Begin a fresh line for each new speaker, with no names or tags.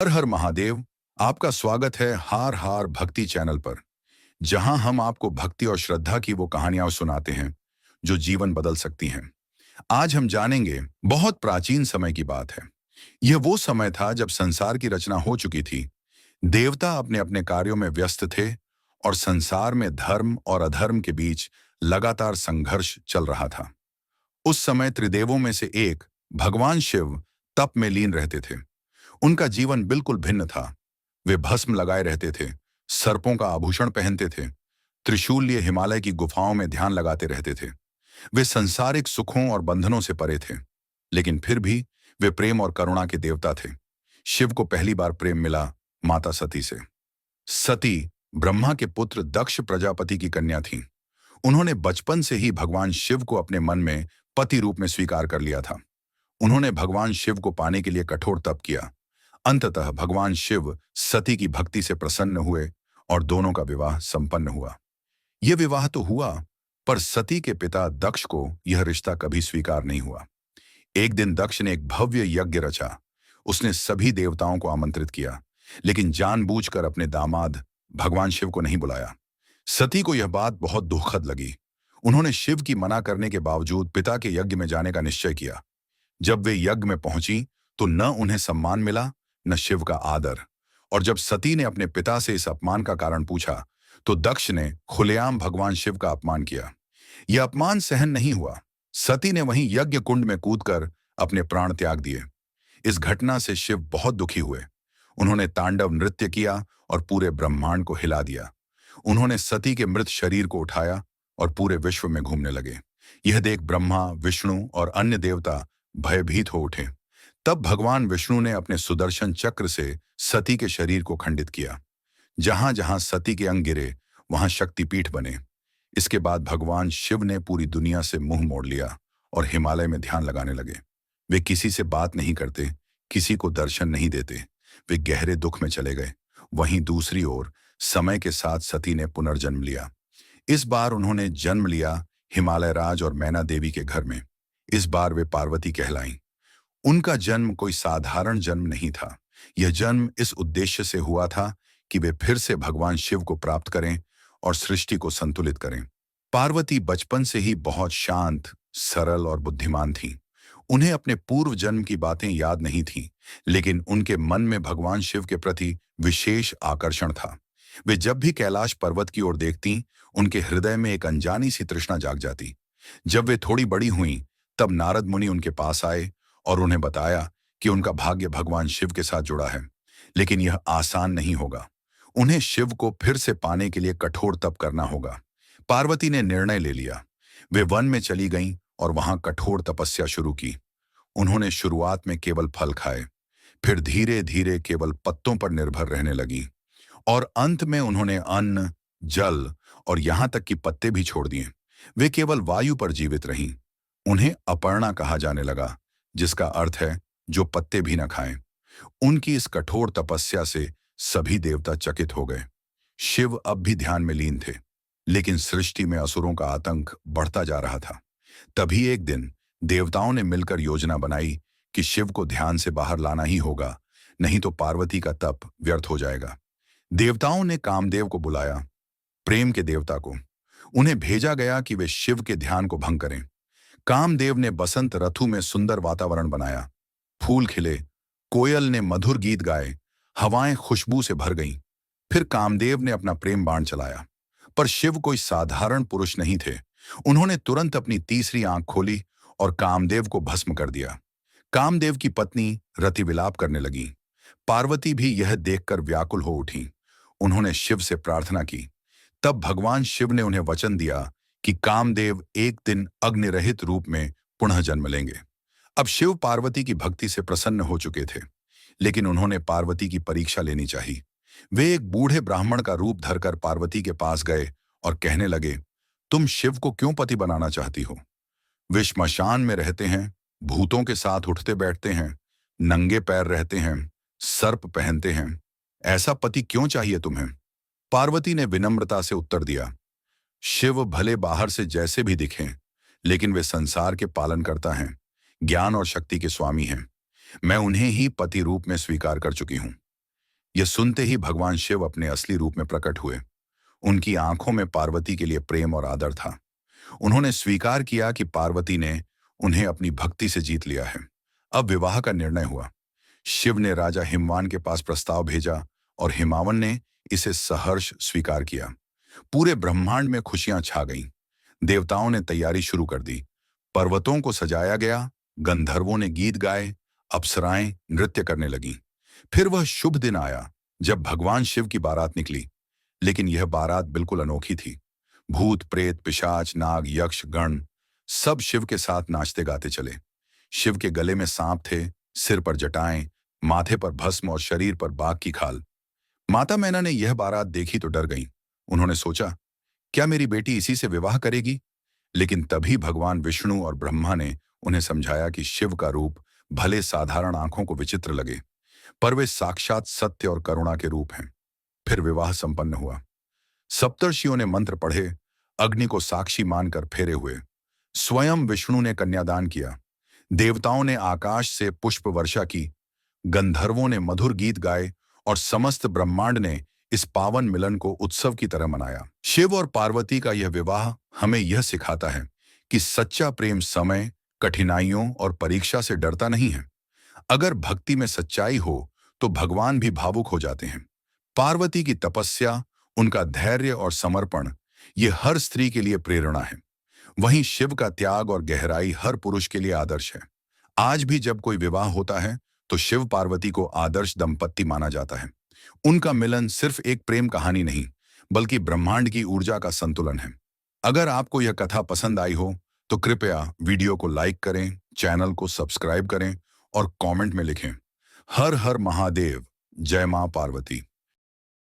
हर हर महादेव। आपका स्वागत है हार हार भक्ति चैनल पर, जहां हम आपको भक्ति और श्रद्धा की वो कहानियां सुनाते हैं जो जीवन बदल सकती हैं। आज हम जानेंगे, बहुत प्राचीन समय की बात है। यह वो समय था जब संसार की रचना हो चुकी थी। देवता अपने अपने कार्यों में व्यस्त थे और संसार में धर्म और अधर्म के बीच लगातार संघर्ष चल रहा था। उस समय त्रिदेवों में से एक भगवान शिव तप में लीन रहते थे। उनका जीवन बिल्कुल भिन्न था। वे भस्म लगाए रहते थे, सर्पों का आभूषण पहनते थे, त्रिशूल लिए हिमालय की गुफाओं में ध्यान लगाते रहते थे। वे संसारिक सुखों और बंधनों से परे थे, लेकिन फिर भी वे प्रेम और करुणा के देवता थे। शिव को पहली बार प्रेम मिला माता सती से। सती ब्रह्मा के पुत्र दक्ष प्रजापति की कन्या थीं। उन्होंने बचपन से ही भगवान शिव को अपने मन में पति रूप में स्वीकार कर लिया था। उन्होंने भगवान शिव को पाने के लिए कठोर तप किया। अंततः भगवान शिव सती की भक्ति से प्रसन्न हुए और दोनों का विवाह संपन्न हुआ। यह विवाह तो हुआ, पर सती के पिता दक्ष को यह रिश्ता कभी स्वीकार नहीं हुआ। एक दिन दक्ष ने एक भव्य यज्ञ रचा। उसने सभी देवताओं को आमंत्रित किया, लेकिन जानबूझकर अपने दामाद भगवान शिव को नहीं बुलाया। सती को यह बात बहुत दुखद लगी। उन्होंने शिव की मना करने के बावजूद पिता के यज्ञ में जाने का निश्चय किया। जब वे यज्ञ में पहुंची तो न उन्हें सम्मान मिला, न शिव का आदर। और जब सती ने अपने पिता से इस अपमान का कारण पूछा, तो दक्ष ने खुलेआम भगवान शिव का अपमान किया। यह अपमान सहन नहीं हुआ। सती ने वहीं यज्ञ कुंड में कूदकर अपने प्राण त्याग दिए। इस घटना से शिव बहुत दुखी हुए। उन्होंने तांडव नृत्य किया और पूरे ब्रह्मांड को हिला दिया। उन्होंने सती के मृत शरीर को उठाया और पूरे विश्व में घूमने लगे। यह देख ब्रह्मा, विष्णु और अन्य देवता भयभीत हो उठे। तब भगवान विष्णु ने अपने सुदर्शन चक्र से सती के शरीर को खंडित किया। जहां जहां सती के अंग गिरे, वहां शक्तिपीठ बने। इसके बाद भगवान शिव ने पूरी दुनिया से मुंह मोड़ लिया और हिमालय में ध्यान लगाने लगे। वे किसी से बात नहीं करते, किसी को दर्शन नहीं देते। वे गहरे दुख में चले गए। वहीं दूसरी ओर समय के साथ सती ने पुनर्जन्म लिया। इस बार उन्होंने जन्म लिया हिमालय राज और मैना देवी के घर में। इस बार वे पार्वती कहलाईं। उनका जन्म कोई साधारण जन्म नहीं था। यह जन्म इस उद्देश्य से हुआ था कि वे फिर से भगवान शिव को प्राप्त करें और सृष्टि को संतुलित करें। पार्वती बचपन से ही बहुत शांत, सरल और बुद्धिमान थीं। उन्हें अपने पूर्व जन्म की बातें याद नहीं थीं, लेकिन उनके मन में भगवान शिव के प्रति विशेष आकर्षण था। वे जब भी कैलाश पर्वत की ओर देखतीं, उनके हृदय में एक अनजानी सी तृष्णा जाग जाती। जब वे थोड़ी बड़ी हुईं, तब नारद मुनि उनके पास आए और उन्हें बताया कि उनका भाग्य भगवान शिव के साथ जुड़ा है, लेकिन यह आसान नहीं होगा। उन्हें शिव को फिर से पाने के लिए कठोर तप करना होगा। पार्वती ने निर्णय ले लिया। वे वन में चली गईं और वहां कठोर तपस्या शुरू की। उन्होंने शुरुआत में केवल फल खाए, फिर धीरे धीरे केवल पत्तों पर निर्भर रहने लगी, और अंत में उन्होंने अन्न, जल और यहां तक कि पत्ते भी छोड़ दिए। वे केवल वायु पर जीवित रहीं। उन्हें अपर्णा कहा जाने लगा, जिसका अर्थ है जो पत्ते भी न खाएं। उनकी इस कठोर तपस्या से सभी देवता चकित हो गए। शिव अब भी ध्यान में लीन थे, लेकिन सृष्टि में असुरों का आतंक बढ़ता जा रहा था। तभी एक दिन देवताओं ने मिलकर योजना बनाई कि शिव को ध्यान से बाहर लाना ही होगा, नहीं तो पार्वती का तप व्यर्थ हो जाएगा। देवताओं ने कामदेव को बुलाया, प्रेम के देवता को। उन्हें भेजा गया कि वे शिव के ध्यान को भंग करें। कामदेव ने बसंत ऋतु में सुंदर वातावरण बनाया। फूल खिले, कोयल ने मधुर गीत गाए, हवाएं खुशबू से भर गईं। फिर कामदेव ने अपना प्रेम बाण चलाया, पर शिव कोई साधारण पुरुष नहीं थे। उन्होंने तुरंत अपनी तीसरी आंख खोली और कामदेव को भस्म कर दिया। कामदेव की पत्नी रति विलाप करने लगी। पार्वती भी यह देखकर व्याकुल हो उठी। उन्होंने शिव से प्रार्थना की। तब भगवान शिव ने उन्हें वचन दिया कि कामदेव एक दिन अग्नि रहित रूप में पुनः जन्म लेंगे। अब शिव पार्वती की भक्ति से प्रसन्न हो चुके थे, लेकिन उन्होंने पार्वती की परीक्षा लेनी चाहिए। वे एक बूढ़े ब्राह्मण का रूप धरकर पार्वती के पास गए और कहने लगे, तुम शिव को क्यों पति बनाना चाहती हो? वे श्मशान में रहते हैं, भूतों के साथ उठते बैठते हैं, नंगे पैर रहते हैं, सर्प पहनते हैं। ऐसा पति क्यों चाहिए तुम्हें? पार्वती ने विनम्रता से उत्तर दिया, शिव भले बाहर से जैसे भी दिखें, लेकिन वे संसार के पालनकर्ता हैं, ज्ञान और शक्ति के स्वामी हैं। मैं उन्हें ही पति रूप में स्वीकार कर चुकी हूं। यह सुनते ही भगवान शिव अपने असली रूप में प्रकट हुए। उनकी आंखों में पार्वती के लिए प्रेम और आदर था। उन्होंने स्वीकार किया कि पार्वती ने उन्हें अपनी भक्ति से जीत लिया है। अब विवाह का निर्णय हुआ। शिव ने राजा हिमवान के पास प्रस्ताव भेजा और हिमावन ने इसे सहर्ष स्वीकार किया। पूरे ब्रह्मांड में खुशियां छा गईं। देवताओं ने तैयारी शुरू कर दी। पर्वतों को सजाया गया, गंधर्वों ने गीत गाए, अप्सराएं नृत्य करने लगीं। फिर वह शुभ दिन आया जब भगवान शिव की बारात निकली। लेकिन यह बारात बिल्कुल अनोखी थी। भूत प्रेत पिशाच नाग यक्ष गण सब शिव के साथ नाचते गाते चले। शिव के गले में सांप थे, सिर पर जटाएं, माथे पर भस्म और शरीर पर बाघ की खाल। माता मैना ने यह बारात देखी तो डर गईं। उन्होंने सोचा, क्या मेरी बेटी इसी से विवाह करेगी? लेकिन तभी भगवान विष्णु और ब्रह्मा ने उन्हें समझाया कि शिव का रूप भले साधारण आंखों को विचित्र लगे, पर वे साक्षात सत्य और करुणा के रूप हैं। फिर विवाह संपन्न हुआ। सप्तर्षियों ने मंत्र पढ़े, अग्नि को साक्षी मानकर फेरे हुए। स्वयं विष्णु ने कन्यादान किया। देवताओं ने आकाश से पुष्प वर्षा की, गंधर्वों ने मधुर गीत गाए और समस्त ब्रह्मांड ने इस पावन मिलन को उत्सव की तरह मनाया। शिव और पार्वती का यह विवाह हमें यह सिखाता है कि सच्चा प्रेम समय, कठिनाइयों और परीक्षा से डरता नहीं है। अगर भक्ति में सच्चाई हो तो भगवान भी भावुक हो जाते हैं। पार्वती की तपस्या, उनका धैर्य और समर्पण ये हर स्त्री के लिए प्रेरणा है। वहीं शिव का त्याग और गहराई हर पुरुष के लिए आदर्श है। आज भी जब कोई विवाह होता है तो शिव पार्वती को आदर्श दंपत्ति माना जाता है। उनका मिलन सिर्फ एक प्रेम कहानी नहीं, बल्कि ब्रह्मांड की ऊर्जा का संतुलन है। अगर आपको यह कथा पसंद आई हो तो कृपया वीडियो को लाइक करें, चैनल को सब्सक्राइब करें और कमेंट में लिखें, हर हर महादेव, जय मां पार्वती।